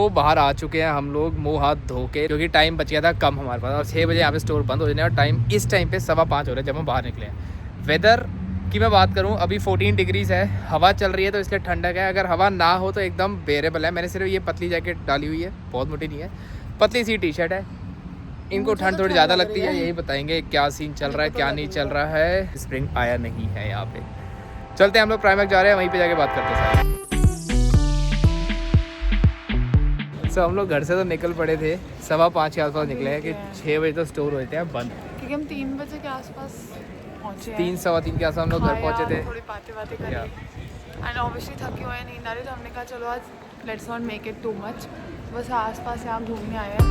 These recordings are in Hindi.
बाहर आ चुके हैं हम लोग मुंह हाथ धो के, क्योंकि टाइम बच गया था कम हमारे पास और 6 बजे यहाँ पे स्टोर बंद हो जाने और टाइम इस टाइम पे 5:15 हो रहा है जब हम बाहर निकले हैं। वेदर की मैं बात करूँ अभी 14 डिग्रीज़ है, हवा चल रही है तो इसलिए ठंडक है। अगर हवा ना हो तो एकदम बेरेबल है। मैंने सिर्फ ये पतली जैकेट डाली हुई है, बहुत मोटी नहीं है, पतली सी टी शर्ट है। इनको ठंड थोड़ी ज़्यादा लगती है, यही बताएंगे क्या सीन चल रहा है क्या नहीं चल रहा है। स्प्रिंग आया नहीं है यहाँ पे। चलते हैं हम लोग प्राइमैक जा रहे हैं, वहीं पे जाके बात करते हैं। हम लोग घर से तो निकल पड़े थे 5:15 के आसपास निकले हैं कि 6 बजे तो स्टोर होते हैं बंद, क्योंकि हम 3 बजे के आसपास पहुँचे। 3-3:15 के आसपास हम लोग घर पहुँचे थे। थोड़ी बातें करी एंड ऑब्वियसली थके हुए नींद आ रही, तो हमने कहा चलो आज let's not make it too much, बस आसपास यहाँ घूमने आए हैं।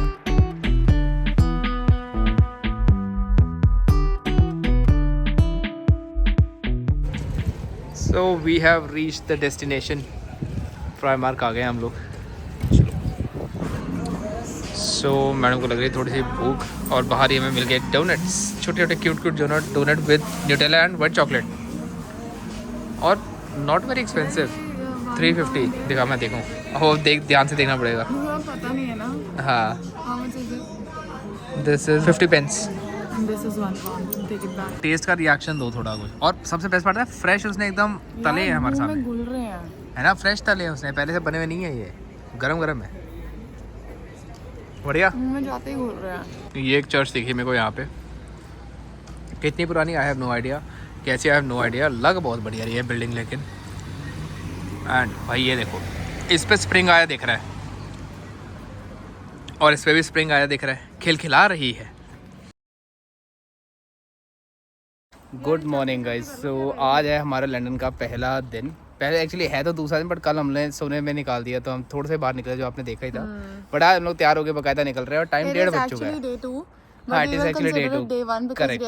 So we have reached the destination. Primark आ गए हम लोग। सो मैडम को लग रही है थोड़ी सी भूख और बाहर ही हमें मिल गए डोनट्स, छोटे छोटे cute donut with Nutella and white chocolate और नॉट वेरी एक्सपेंसिव। 350 दिखा, मैं देखूँ हो, देख ध्यान से देखना पड़ेगा। पता नहीं है ना। हाँ, दिस इज 50 पेंस। टेस्ट का रिएक्शन दो थोड़ा कुछ। और सबसे बेस्ट पार्ट है फ्रेश, उसने एकदम तले हैं हमारे सामने, घुल रहे हैं है ना, फ्रेश तले हैं उसने, पहले से बने हुए नहीं है, ये गरम गरम है, बढ़िया। मुंह में जाते ही घुल रहे हैं। ये एक चर्च दिखी मेरे को यहाँ पे, कितनी पुरानी आई हैव नो आइडिया, कैसी आई हैव नो आइडिया, लग बहुत बढ़िया रही है बिल्डिंग लेकिन। एंड भाई ये देखो, इस पे स्प्रिंग आया दिख रहा है और इस पे भी स्प्रिंग आया दिख रहा है, खिलखिला रही है। Good morning guys. सो आज है हमारा लंदन का पहला दिन, पहले एक्चुअली है तो दूसरा दिन, बट कल हमने सोने में निकाल दिया तो हम थोड़े से बाहर निकले, जो आपने देखा ही था। बट आज हम लोग तैयार होकर बकायदा निकल रहे हैं और टाइम 1:30 बज चुका है। हाँ, it is actually day 2, correct.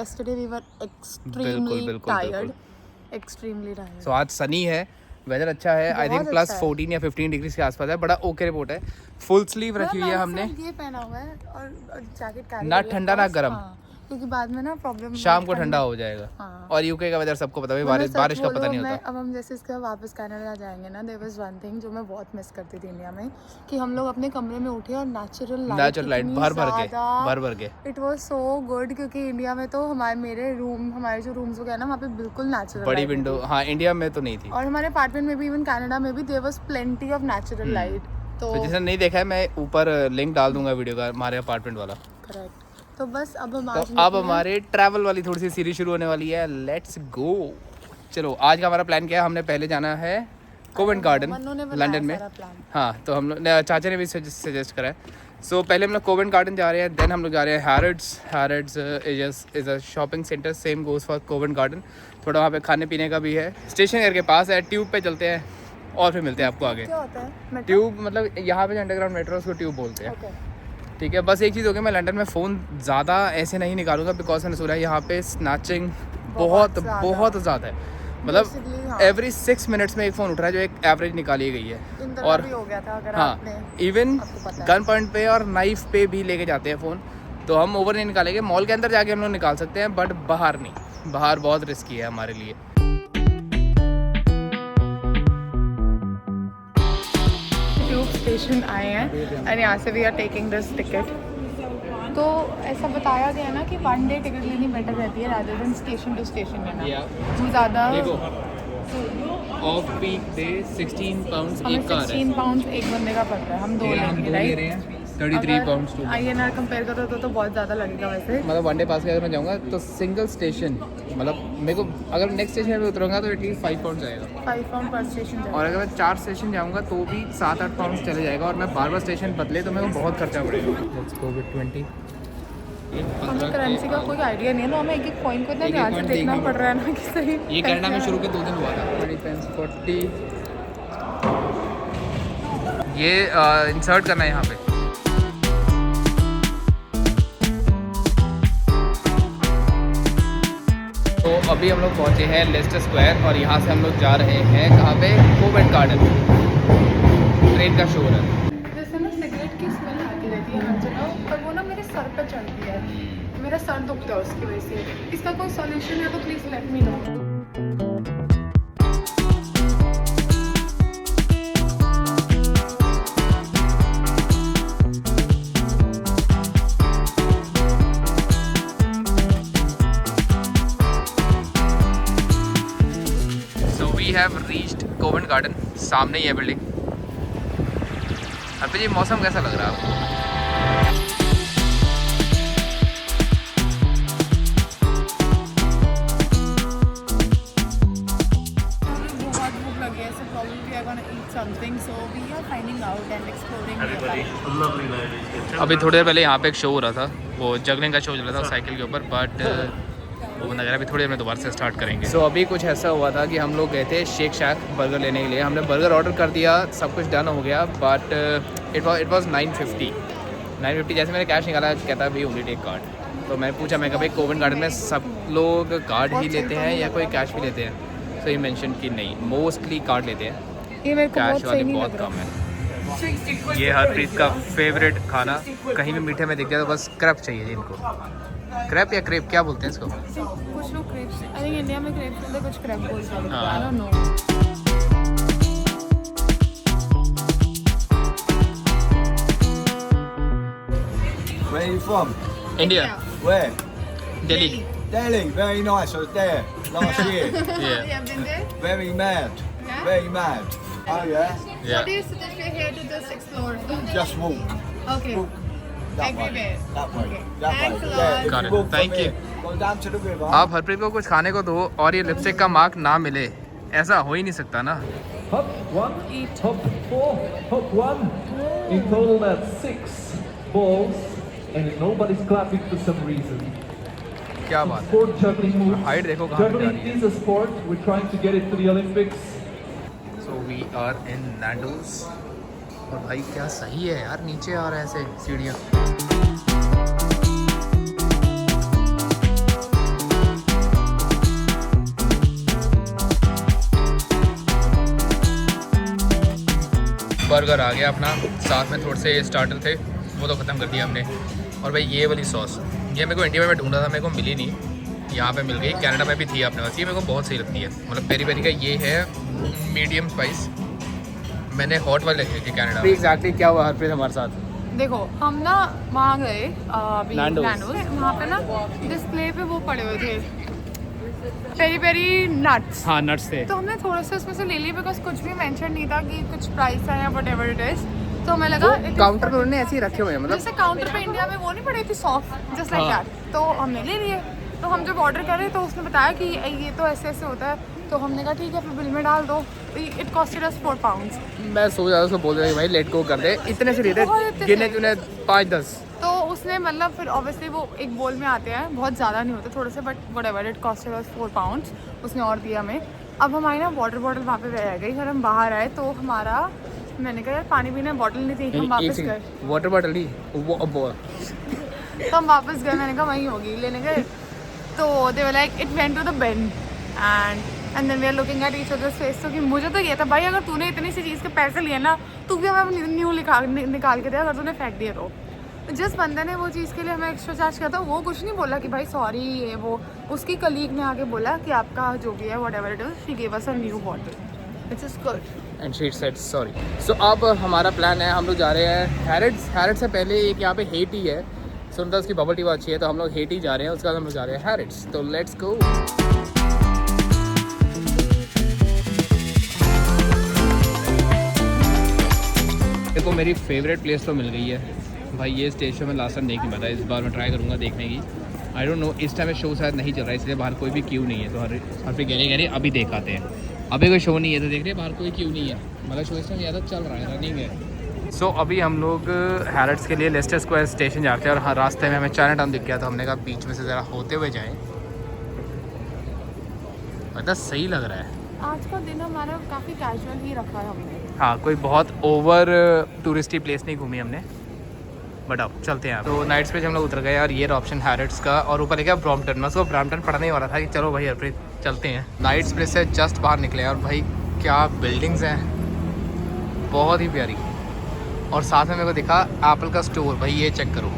So आज सनी है, वेदर अच्छा है, आई थिंक प्लस 14 या 15 डिग्री के आसपास है, बड़ा ओके रिपोर्ट है। फुल स्लीव रखी हुई है हमने, ये पहना हुआ है और जैकेट कैरी, ना ठंडा ना गर्म, क्योंकि बाद में ना प्रॉब्लम, शाम को ठंडा हो जाएगा। हाँ। और यूके का वेदर सबको पता है, बारिश का पता नहीं होता। अब हम जैसे इसके वापस कनाडा जाएंगे ना, देयर वाज वन थिंग जो मैं बहुत मिस करती थी इंडिया में, कि हम लोग अपने कमरे में उठे और नेचुरल लाइट भर भर के इट वाज सो गुड। क्योंकि इंडिया में तो हमारे जो रूम्स वगैरह ना, वहाँ पे बिल्कुल नेचुरल बड़ी विंडो, हाँ इंडिया में तो नहीं थी। और हमारे अपार्टमेंट में भी, इवन कनाडा में भी there was plenty of natural light. तो जिसने नहीं देखा है, मैं ऊपर लिंक डाल दूंगा वीडियो का, हमारे अपार्टमेंट वाला। करेक्ट। तो बस अब हमारे ट्रैवल वाली थोड़ी सी सीरीज शुरू होने वाली है, लेट्स गो। चलो आज का हमारा प्लान क्या है, हमने पहले जाना है कोवेंट गार्डन लंदन में। हाँ, तो हम लोग, चाचा ने भी सजेस्ट करा है। सो पहले हम लोग कोवेंट गार्डन जा रहे हैं, देन हम लोग जा रहे हैं Harrods is a shopping centre, same goes for Covent Garden. थोड़ा वहाँ पे खाने पीने का भी है, स्टेशन घर के पास है, ट्यूब पे चलते हैं और फिर मिलते हैं आपको आगे। क्या होता है ट्यूब? मतलब यहाँ पे अंडरग्राउंड मेट्रो, उसको ट्यूब बोलते हैं। ठीक है, बस एक चीज़ हो गई, मैं लंदन में फ़ोन ज़्यादा ऐसे नहीं निकालूंगा, बिकॉज मैंने सुना है यहाँ पे स्नैचिंग बहुत ज़्यादा है। मतलब एवरी 6 मिनट्स में एक फ़ोन उठ रहा है, जो एक एवरेज निकाली गई है। और भी हो गया था, अगर हाँ, इवन गन पॉइंट पे और नाइफ पे भी लेके जाते हैं फ़ोन, तो हम ओवर नहीं निकालेंगे। मॉल के अंदर जाके हम लोग निकाल सकते हैं, बट बाहर नहीं, बाहर बहुत रिस्की है हमारे लिए। स्टेशन आए हैं और यहाँ से we are taking this ticket. तो ऐसा बताया गया ना कि 1 डे टिकट लेनी बेटर रहती है rather than station to station लेना। वो ज़्यादा ऑफ पीक डे 16 पाउंड्स एक कार है, 16 पाउंड्स एक बंदे का पड़ रहा है। हम 2 लेंगे, right? 33 pounds to INR compare करो तो बहुत ज़्यादा लगेगा वैसे। मतलब 1 डे पास के अगर मैं जाऊँगा तो सिंगल स्टेशन, मतलब मेरे को अगर नेक्स्ट स्टेशन पे उतरूँगा तो एटलीस्ट 5 पाउंड जाएगा, 5 पाउंड पर स्टेशन जाएगा। और अगर मैं 4 स्टेशन जाऊँगा तो भी 7-8 पाउंड चले जाएगा, और मैं बार स्टेशन बदले तो मेरे को बहुत खर्चा पड़ेगा। Let's go with 20। हमें करेंसी का कोई आइडिया नहीं है, तो हमें एक पॉइंट को इतना ध्यान से देखना पड़ रहा है ना कि सही। ये कनाडा में शुरू के 2 दिन हुआ था। 40 ये इंसर्ट करना है यहाँ पे। तो अभी हम लोग पहुँचे हैं लेस्टर स्क्वायर, और यहाँ से हम लोग जा रहे हैं कहाँ पे, कोवेंट गार्डन। ट्रेन का शो है, जैसे ना सिगरेट की स्मेल आती रहती है हर जगह, पर वो ना मेरे सर पे चढ़ती है, मेरा सर दुखता है उसकी वजह से। इसका कोई सॉल्यूशन है तो please let me know. Garden सामने ही है बिल्डिंग। अभी ये मौसम कैसा लग रहा है आपको? बहुत भूख लगी है, so probably we are gonna eat something, so we are finding out and exploring nearby. अभी थोड़ी देर पहले यहाँ पे एक शो हो रहा था, वो जगलिंग का शो चल रहा था साइकिल के ऊपर, बट वो नज़र अभी थोड़ी देर में दोबारा से स्टार्ट करेंगे। सो अभी कुछ ऐसा हुआ था कि हम लोग गए थे शेक शैक बर्गर लेने के लिए। हमने बर्गर ऑर्डर कर दिया, सब कुछ डन हो गया, बट इट वॉज 950। जैसे मैंने कैश निकाला, कहता भाई ओनली टेक कार्ड। तो मैंने पूछा, मैं कहा भाई कोविड गार्डन में सब लोग कार्ड ही लेते हैं या कोई कैश भी लेते हैं? सो ये मेंशन कि नहीं, मोस्टली कार्ड लेते हैं, ये मेरे को कैश वाले नहीं बहुत लग कम है। ये हरप्रीत का फेवरेट खाना, कहीं भी मीठे में दिख जाए तो बस क्रैप चाहिए इनको। क्रैप या क्रेप क्या बोलते हैं इसको? कुछ लोग क्रेप्स, आई थिंक इंडिया में क्रेप्स बोलते हैं, कुछ क्रैप बोलते हैं, हाँ। I don't know. Where are you from? India, Where? Delhi. Delhi. Very nice. I was there last year. Yeah. You have been there? Very mad. Yeah? Very mad. Oh yeah. Yeah. What do you suggest we're here to just explore? Just walk. Okay. Walk that way. Everywhere. That way. Okay. That Thanks way. a Yeah. lot. If Got you it. walk from Thank here, go down to the river. आप हरप्रीत को कुछ खाने को दो और ये लिपस्टिक का मार्क ना मिले, ऐसा हो ही नहीं सकता ना। Hop 1, Eat. hop 4, hop 1. In total that's 6 balls and nobody's clapping for some reason. क्या बात है, Sport juggling moves. हाइट देखो कहाँ पे जा Juggling रही है। is a sport. We're trying to get it to the Olympics. So we are in Nando's. और भाई क्या सही है यार, नीचे आ रहा है ऐसे सीढ़ियाँ। बर्गर आ गया अपना, साथ में थोड़े से स्टार्टर थे, वो तो ख़त्म कर दिया हमने। और भाई ये वाली सॉस, ये मेरे को इंडिया में ढूंढा था, मेरे को मिली नहीं, यहाँ पे मिल गई। कनाडा में भी थी अपने पास, ये मेरे को बहुत सही लगती है। मतलब पेरी पेरी का ये है मीडियम स्पाइस, मैंने हॉट वाली रखी थी कनाडा में। एग्जैक्टली क्या हुआ हरप्रीत हमारे साथ? देखो हम ना वहाँ गए अभी Nando's। वहाँ पे ना डिस्प्ले पे वो पड़े हुए थे पेरी पेरी नट्स। हाँ नट्स थे। तो हमने थोड़ा सा उसमें से ले लिए, बिकॉज कुछ भी मेंशन नहीं था कि कुछ प्राइस है या वट एवर इट इज। तो हमें लगा काउंटर पे उन्होंने ऐसे ही रखे हुए हैं, मतलब जैसे काउंटर पे इंडिया में वो नहीं पड़ी थी सॉफ्ट जस्ट लाइक हाँ। दैट, तो हमने ले लिए। तो हम जब ऑर्डर कर रहे तो उसने बताया कि ये तो ऐसे ऐसे होता है, तो हमने कहा ठीक है फिर बिल में डाल दो। It costed us 4 pounds। मैं सोच रहा था उसको बोल रहा भाई लेट गो कर दे, इतने से लेते गिने चुने 5-10। तो उसने मतलब फिर ऑब्वियसली वो एक बोल में आते हैं, बहुत ज़्यादा नहीं होते, थोड़े से, but whatever, it costed us 4 pounds। उसने और दिया हमें। अब हमारी ना वाटर बॉटल वहाँ पे रह गई, फिर हम बाहर आए तो हमारा, मैंने कहा यार पानी पीने बॉटल नहीं थी, हम वापस गए। वाटर बॉटल ही तो हम वापस गए, मैंने कहा वहीं होगी, लेने गए तो they were like it went to the bin and then we are looking at each others face. तो कि मुझे तो ये था भाई अगर तूने इतनी सी चीज़ के पैसे लिए ना, तू भी हमें न्यू निकाल के दे, अगर तूने फेंक दिया तो। जिस बंदे ने वो चीज़ के लिए हमें एक्स्ट्रा चार्ज किया था वो कुछ नहीं बोला कि भाई सॉरी ये वो, उसकी कलीग ने आके बोला कि आपका जो भी है whatever it is, she give us a new bottle, it's is good. And she said sorry. So अब हमारा प्लान है, हम लोग जा रहे हैं हैरिट्स से पहले एक यहाँ पे हेटी है, सुनता उसकी बबल टी बहुत अच्छी है, तो हम लोग हेटी जा रहे हैं, उसके बाद हम लोग जा रहे हैं हैरिट्स। तो लेट्स गो। देखो मेरी फेवरेट प्लेस तो मिल गई है भाई, ये स्टेशन में लास्ट टाइम देख नहीं पाता, इस बार मैं ट्राई करूँगा देखने की। आई डोंट नो इस टाइम में शो शायद नहीं चल रहा है, इसलिए बाहर कोई भी क्यू नहीं है। तो हर फिर कह रहे अभी देख आते हैं, अभी कोई शो नहीं है तो देख रहे बाहर कोई क्यू नहीं है, मतलब शो इस टाइम ज़्यादा चल रहा है, रनिंग है। सो अभी हम लोग हैरिट्स के लिए लेस्टर स्क्वायर स्टेशन जाते हैं, और हर रास्ते में हमें चाइना टाउन दिख गया, तो हमने कहा बीच में से ज़रा होते हुए जाएँ, मतलब सही लग रहा है। आज का दिन हमारा काफ़ी कैजुअल ही रखा है हमने। हाँ कोई बहुत ओवर टूरिस्टी प्लेस नहीं घूमी हमने, बट अब चलते हैं। तो नाइट्स पे हम लोग उतर गए और ये ऑप्शन हैरिट्स का, और ऊपर क्या ब्रॉम्पटन, मैं उसको ब्रॉम्पटन पढ़ने ही वाला था कि चलो भाई हरप्रीत चलते हैं। नाइट्स प्लेस से जस्ट बाहर निकले और भाई क्या बिल्डिंग्स हैं, बहुत ही प्यारी। और साथ में मेरे को दिखा एप्पल का स्टोर, भाई ये चेक करो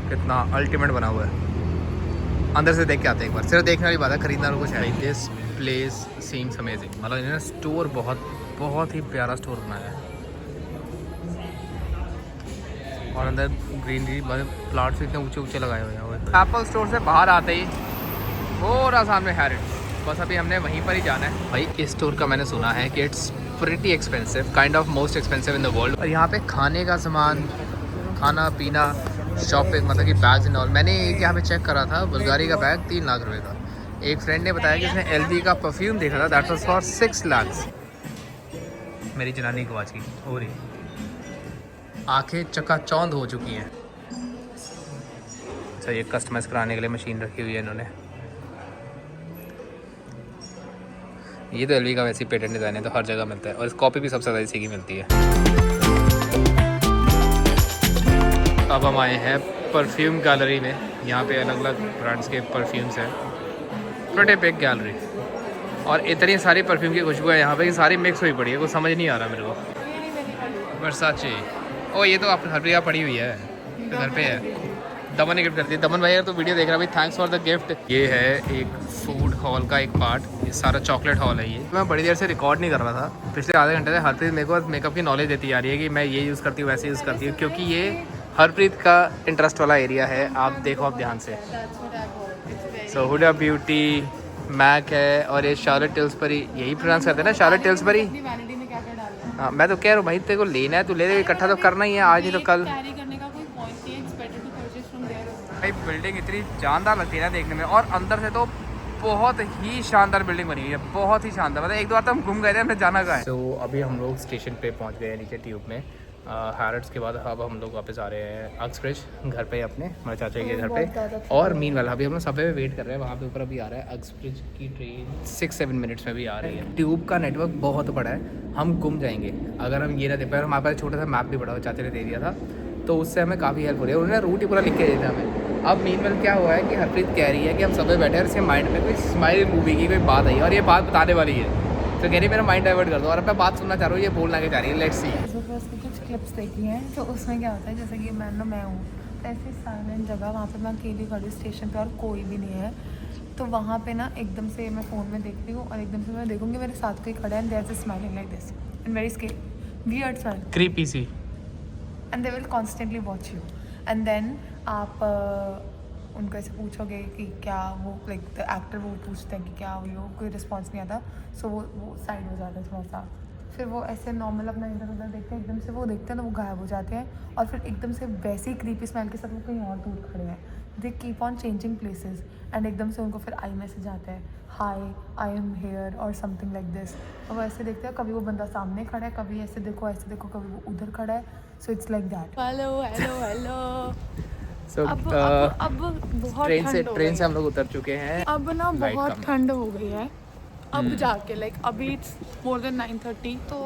कितना अल्टीमेट बना हुआ है। अंदर से देख के आते हैं एक बार, सिर्फ देखने वाली बात है, खरीदना और कुछ है। दिस प्लेस सीम्स अमेजिंग, मतलब इन्होंने स्टोर बहुत ही प्यारा स्टोर बनाया है, और अंदर ग्रीनरी प्लांट्स इतने ऊंचे लगाए हुए हैं। एप्पल स्टोर से बाहर आते ही पूरा सामने हैरिट्स, बस अभी हमने वहीं पर ही जाना है। भाई इस स्टोर का मैंने सुना है कि it's pretty expensive, kind of most expensive in the world. और यहाँ पे खाने का सामान, खाना पीना, शॉपिंग, मतलब कि बैग्स एंड ऑल। मैंने एक यहाँ पे चेक करा था, बुल्गारी का बैग 3 लाख रुपए का। एक फ्रेंड ने बताया कि उसने LV का परफ्यूम देखा था, दैट वाज फॉर 6 लाख। मेरी जनानी को आज की हो रही, आंखें चकाचौंध हो चुकी हैं। अच्छा, ये कस्टमाइज कराने के लिए मशीन रखी हुई है इन्होंने। ये तो LV का वैसे ही पेटेंट डिज़ाइन है, तो हर जगह मिलता है, और इस कॉपी भी सबसे ज़्यादा इसी की मिलती है। अब हम आए हैं परफ्यूम गैलरी में। यहाँ पे अलग अलग ब्रांड्स के परफ्यूम्स हैं, प्रिटी बिग गैलरी। और इतनी सारी परफ्यूम की खुशबू है यहाँ पे कि सारी मिक्स हुई पड़ी है, कुछ समझ नहीं आ रहा मेरे को। वर्साचे, ओ ये तो आप हर जगह पड़ी हुई है, तो घर पे है। दमन ने गिफ्ट कर दी। दमन भाई अगर तो वीडियो देख रहा है भाई, थैंक्स फॉर द गिफ्ट। ये है एक फूड हॉल का एक पार्ट, ये सारा चॉकलेट हॉल है। ये मैं बड़ी देर से रिकॉर्ड नहीं कर रहा था, पिछले आधे घंटे से हरप्रीत मेरे को मेकअप की नॉलेज देती आ रही है कि मैं ये यूज़ करती हूँ, वैसे यूज़ करती हूँ, क्योंकि ये हरप्रीत का इंटरेस्ट वाला एरिया है। आप देखो आप ध्यान से। सो हुडा ब्यूटी, मैक है, और ये शार्लेट टिल्सबरी, यही प्रोनाउंस करते हैं ना, शार्लेट टिल्सबरी। हाँ मैं तो कह रहा हूँ भाई, तेरे को लेना है तो ले, इकट्ठा तो करना ही है, आज नहीं तो कल। भाई बिल्डिंग इतनी शानदार लगती है ना देखने में, और अंदर से तो बहुत ही शानदार बिल्डिंग बनी हुई है, बहुत ही शानदार। मतलब एक दो बार तो हम घूम गए थे, हमने जाना कहाँ है। तो अभी हम लोग स्टेशन पे पहुंच गए हैं नीचे ट्यूब में, हैरट्स के बाद अब हम लोग वापस आ रहे हैं अक्सब्रिज घर पे अपने, हमारे चाचा के घर पे। और मीन वाला अभी हम लोग सबवे पे वेट कर रहे हैं, वहाँ पे ऊपर अभी आ रहा है अक्सब्रिज की ट्रेन 6-7 मिनट्स में भी आ रही है। ट्यूब का नेटवर्क बहुत बड़ा है, हम गुम जाएंगे अगर हम ये ना देख पाए। हमारे पास छोटा सा मैप भी पड़ा हुआ चाचा ने दे दिया था, तो उससे हमें काफ़ी हेल्प हो रही है। उन्होंने रूट ही पूरा लिख के दिया था हमें। अब मीनवेल क्या हुआ है कि हरप्रीत कह रही है कि हम सबवे बैठे हैं और इसके माइंड में कोई स्माइल मूवी की कोई बात आई है, और ये बात बताने वाली है, तो कह रही मेरा माइंड डाइवर्ट कर दो, और अब मैं बात सुनना चाह रहा हूँ, ये बोलना के चाह रही है। Let's see. कुछ क्लिप्स देखी हैं, तो उसमें क्या होता है, जैसे कि मैं हूँ ऐसी साइलेंट जगह, वहाँ पे मैं अकेली खड़ी स्टेशन पे और कोई भी नहीं है, तो वहाँ पे ना एकदम से मैं फ़ोन में देखती हूँ, और एकदम से मैं देखूँगी मेरे साथ कोई खड़ा है, and there is smiling like this and very scary weird smile, creepy see, and they will constantly watch you, and then आप उनको ऐसे पूछोगे कि क्या वो लाइक द एक्टर वो पूछते हैं कि क्या हुई हो, कोई रिस्पॉन्स नहीं आता, सो वो साइड हो जाता है थोड़ा सा, फिर वो ऐसे नॉर्मल अपना इधर उधर देखते हैं, एकदम से वो देखते हैं तो वो गायब हो जाते हैं, और फिर एकदम से वैसे ही क्रीपी स्मेल के साथ वो कहीं और दूर खड़े हैं। They keep on changing places, and एकदम से उनको फिर आई मैसेज आता है, हाई आई एम हेयर और समथिंग लाइक दिस, और वो ऐसे देखते हैं, कभी वो बंदा सामने खड़ा है, कभी ऐसे देखो, कभी वो उधर खड़ा है, so it's like that. Hello hello hello. So, अब बहुत ट्रेन से हम लोग उतर चुके हैं। अब ना बहुत ठंड हो गई है, अब जाके लाइक अभी इट्स मोर देन 9:30, तो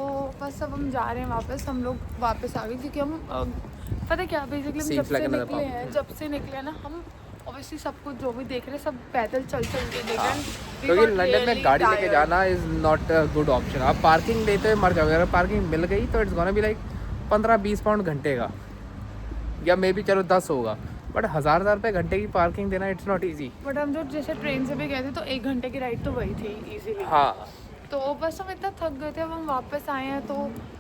बस अब हम जा रहे हैं वापस। हम लोग वापस आ गए क्योंकि हम पता है क्या, बेसिकली हम जब से निकले हैं ना, हम ऑब्वियसली सब कुछ जो भी देख रहे हैं सब पैदल चल के देख रहे हैं, क्योंकि लंदन में गाड़ी लेके जाना is not a good option. आप पार्किंग लेते हुए मर जाओगे। अगर पार्किंग मिल गई तो it's gonna be like 15-20 pound घंटे का, या मे बी चलो 10 होगा, बट 1000 रुपये घंटे की पार्किंग देना इट्स नॉट इजी। बट हम जो जैसे ट्रेन से भी गए थे तो 1 घंटे की राइड तो वही थी इजीली। हाँ, तो बस हम इतना थक गए थे, अब हम वापस आए हैं, तो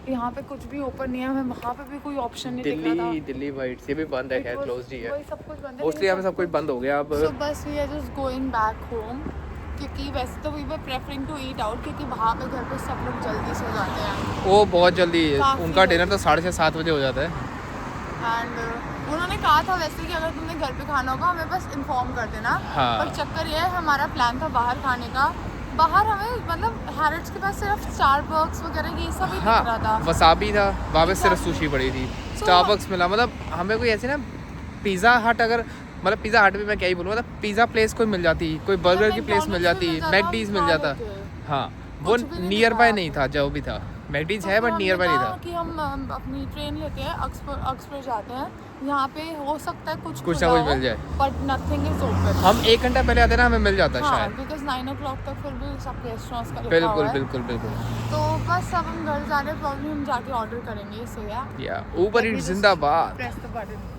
यहाँ पे कुछ भी ओपन नहीं है, हमें वहाँ पे भी कोई ऑप्शन नहीं दिख रहा था। दिल्ली वाइट्स ये भी बंद है, खैर क्लोज्ड ही है, वही सब कुछ बंद है, मोस्टली यहाँ पे सब कुछ बंद हो गया अब। सो बस we are just going back home, क्योंकि वैसे तो we were preferring to eat out, क्योंकि वहाँ पे घर पे सब लोग जल्दी सो जाते हैं। वो बहुत जल्दी, उनका डिनर तो 6:30-7 बजे हो जाता है। एंड उन्होंने कहा था वैसे कि अगर तुमने घर पे खाना होगा हमें बस इन्फॉर्म कर देना। हाँ। पर चक्कर ये है, हमारा प्लान था बाहर खाने का। बाहर हमें मतलब हैरट्स के पास सिर्फ स्टारबक्स वगैरह ये सब ही दिख रहा था। वसाबी था, वहाँ पे सिर्फ सुशी पड़ी थी, स्टारबक्स मिला। मतलब हमें कोई ऐसी ना पिज़्ज़ा हट, अगर मतलब पिज़्ज़ा हट भी मैं क्या ही बोलूँ, मतलब पिज़्ज़ा प्लेस कोई मिल जाती, कोई बर्गर की प्लेस मिल जाती, मैकडीज मिल जाता। हाँ, वो नियर बाय नहीं था, जो भी था मैकडीज है बट नियर बाय नहीं था। कि हम अपनी ट्रेन लेते हैं, अक्सफोर्ड जाते हैं, यहाँ पे हो सकता है कुछ ना कुछ मिल जाए, बट नथिंग इज ओपन। हम 1 घंटा पहले आते ना, हमें मिल जाता है शायद, बिकॉज 9 o'clock तक फिर भी सब रेस्टोरेंट्स का लिखा हुआ है। बिल्कुल। तो बस अब हम घर जा रहे हैं, प्रॉब्लम हम जाके ऑर्डर करेंगे। सो या ऊबर ईट्स जिंदाबाद। Press the button.